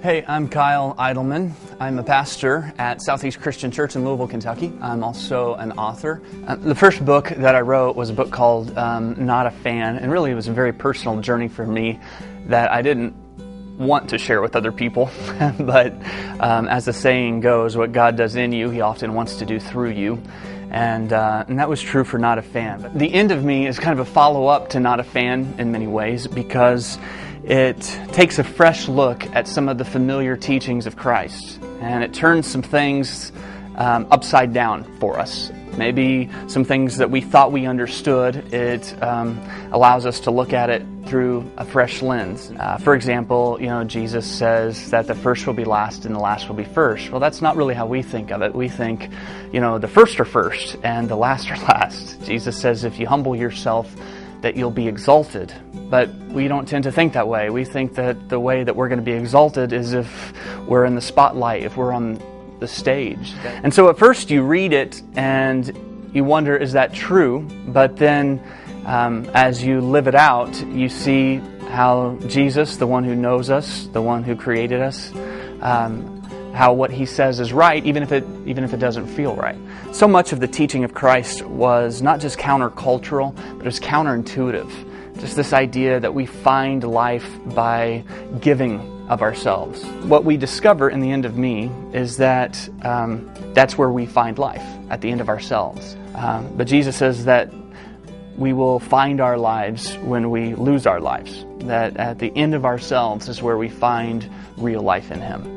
Hey, I'm Kyle Idleman. I'm a pastor at Southeast Christian Church in Louisville, Kentucky. I'm also an author. The first book that I wrote was a book called Not a Fan, and really it was a very personal journey for me that I didn't want to share with other people. But as the saying goes, what God does in you, He often wants to do through you. And that was true for Not a Fan. But the end of me is kind of a follow-up to Not a Fan in many ways, because it takes a fresh look at some of the familiar teachings of Christ, and it turns some things upside down for us. Maybe some things that we thought we understood, it allows us to look at it through a fresh lens. For example, Jesus says that the first will be last and the last will be first. Well, that's not really how we think of it. We think, the first are first and the last are last. Jesus says if you humble yourself, that you'll be exalted. But we don't tend to think that way. We think that the way that we're going to be exalted is if we're in the spotlight, if we're on the stage. And so at first you read it and you wonder, is that true? But then as you live it out, you see how Jesus, the one who knows us, the one who created us, how what He says is right, even if it doesn't feel right. So much of the teaching of Christ was not just countercultural, but it was counterintuitive. Just this idea that we find life by giving of ourselves. What we discover in the end of me is that that's where we find life, at the end of ourselves. But Jesus says that we will find our lives when we lose our lives. That at the end of ourselves is where we find real life in Him.